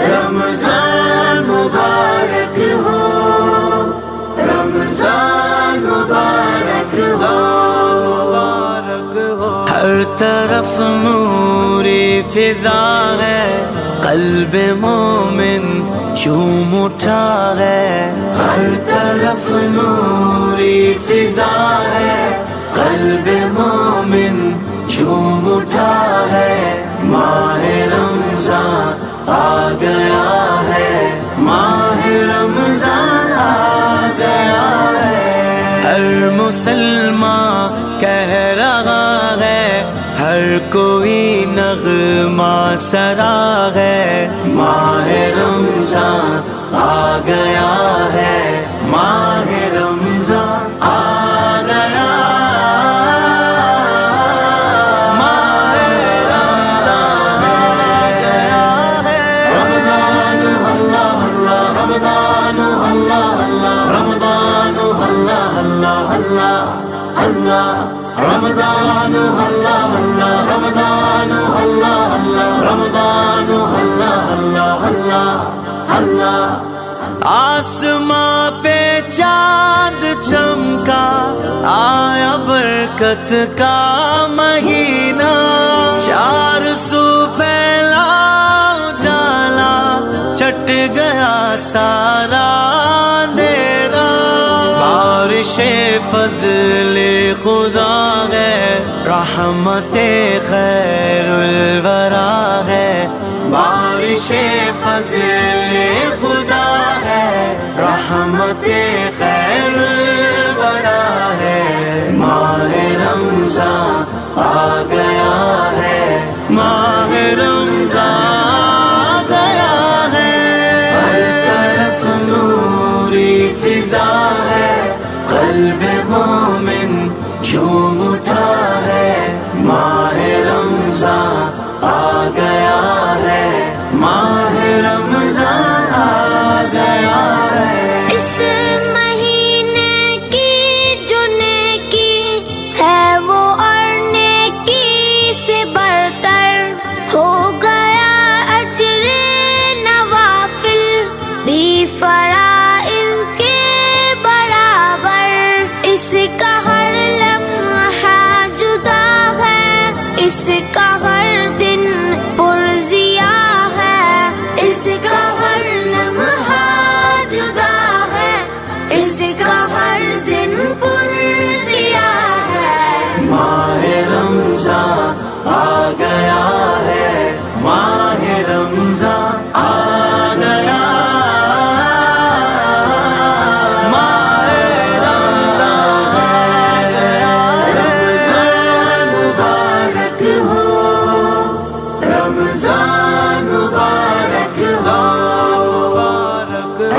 رمضان مبارک ہو، رمضان مبارک ہو، ہر طرف نوری فضا ہے، قلب مومن جھوم اٹھا ہے، ہر طرف نوری فضا ہے، قلب مومن جھوم اٹھا ہے، ماہ رمضان آ گیا ہے، ماہ رمضان آ گیا ہے، ہر مسلمان کہہ رہا ہے، ہر کوئی نغمہ سرا ہے، ماہ رمضان آ گیا ہے، ماہ رمضان آ گیا، ماہ رمضان آ گیا ہے، رمضان اللہ اللہ، رمضان اللہ اللہ، رمضان اللہ اللہ اللہ اللہ، رمضان اللہ اللہ، رمضان اللہ اللہ، رمضان اللہ اللہ اللہ اللہ۔ آسماں پہ چاند چمکا، آیا برکت کا مہینہ، چار سو پھیلا اجالا، چھٹ گیا سارا اندھیرا، بارش فضل خدا ہے، رحمت خیر الورا ہے، بارش فضل خدا ہے، رحمت خیر الورا ہے، ماہ رمضان آ گیا ہے، ماہ رمضان آ گیا ہے، ہر طرف نوری فضا ہے، قلب مومن جھوم اٹھا ہے، ماہ رمضان آ گیا ہے، ماہ رمضان آ گیا ہے۔ اس مہینے کی جو نیکی ہے وہ اور نیکی سے برتر، ہو گیا اجر نوافل بھی فرائض کے برابر، اس کا ہر لمحہ جدا ہے، اس کا ہر دن پرضیا ہے، اس کا ہر لمحہ جدا ہے، اس کا ہر دن پرضیا ہے، ماہ رمضان آ گیا ہے، ماہ رمضان آ گیا، ماہ رمضان آ گیا ہے، رمضان مبارک ہو، رمضان مبارک ہو،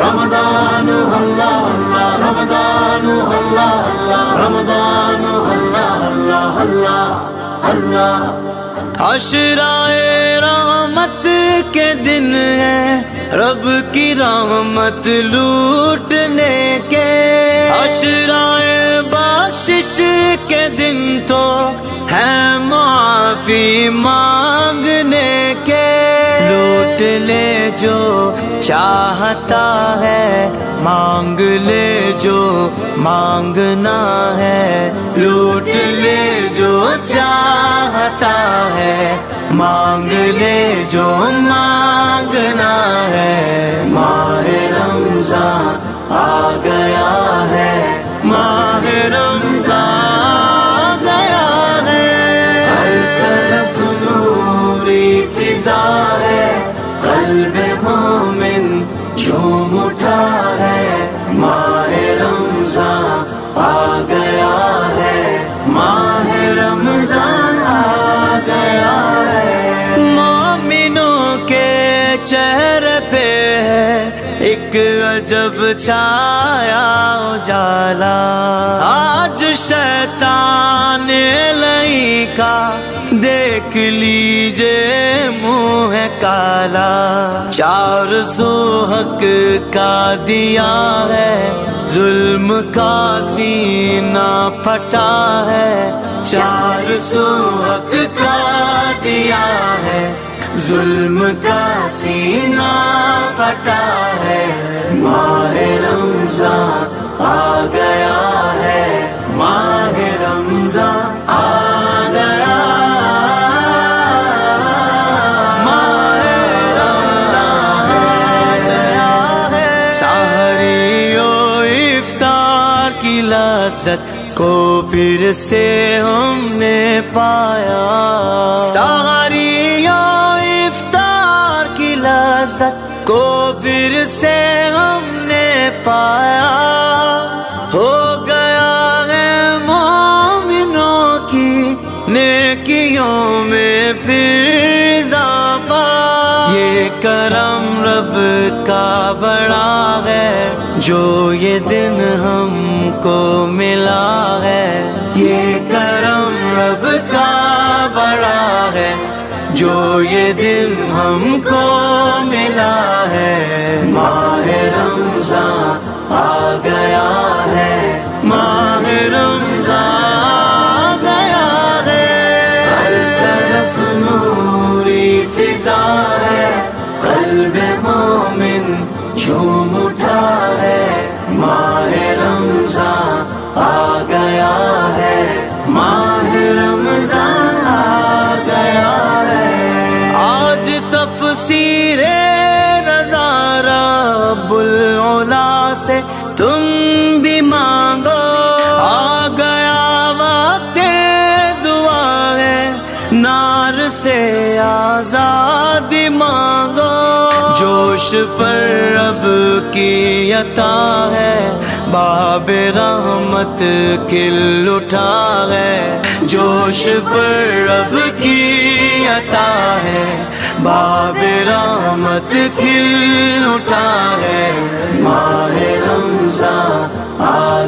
رمضان اللہ اللہ، رمضان اللہ اللہ، رمضان اللہ اللہ اللہ اللہ۔ عشرائے رحمت کے دن ہے، رب کی رحمت لوٹنے کے، عشرائے بخشش کے دن تو ہے معافی مانگنے کے، لوٹ لے جو چاہتا ہے، مانگ لے جو مانگنا ہے، لوٹ لے جو چاہتا ہے، مانگ لے جو مانگنا ہے، ماہ رمضان آ گیا ہے، ماہ رمضان آ گیا ہے، ہر طرف نوری فضا ہے، قلب مومن جھوم اٹھا ہے، ماہ رمضان آ گیا ہے، ماہ رمضان آ گیا ہے۔ مومنوں کے چہرے پہ ہے ایک عجب چھایا اجالا، آج شیطان لئی کا دیکھ لیجے منہ ہے کالا، چار سو حق کا دیا ہے، ظلم کا سینہ پھٹا ہے، چار سو حق کا دیا ہے، ظلم کا سینہ پھٹا ہے، ماہ رمضان آ گیا ہے، ماہ رمضان آ گیا، ماہ رمضان آ گیا ہے۔ سحری و افطار کی لذت کو پھر سے ہم نے پایا، سحری و افطار کی لذت کو پھر سے ہم نے پایا، ہو گیا ہے مومنوں کی نیکیوں میں پھر اضافہ، یہ کرم رب کا بڑا ہے جو یہ دن ہم کو ملا ہے، یہ کرم رب کا بڑا ہے جو یہ دن ہم کو ملا ہے، ماہ رمضان آ گیا ہے، ماہ رمضان آ گیا ہے۔ ہر طرف نوری فضا ہے، قلب مومن جھوم اٹھا ہے، ماہ رمضان آ گیا ہے، ماہ رمضان آ گیا ہے۔ آج تفسیر رضا رب العلا سے تم بھی مانگو، آ گیا وقت دعا ہے، نار سے آزادی مانگو، جوش پر رب کی عطا ہے، باب رحمت کھل اٹھا ہے، جوش پر رب کی عطا ہے، باب رحمت کھل اٹھا ہے، ماہ رمضان آ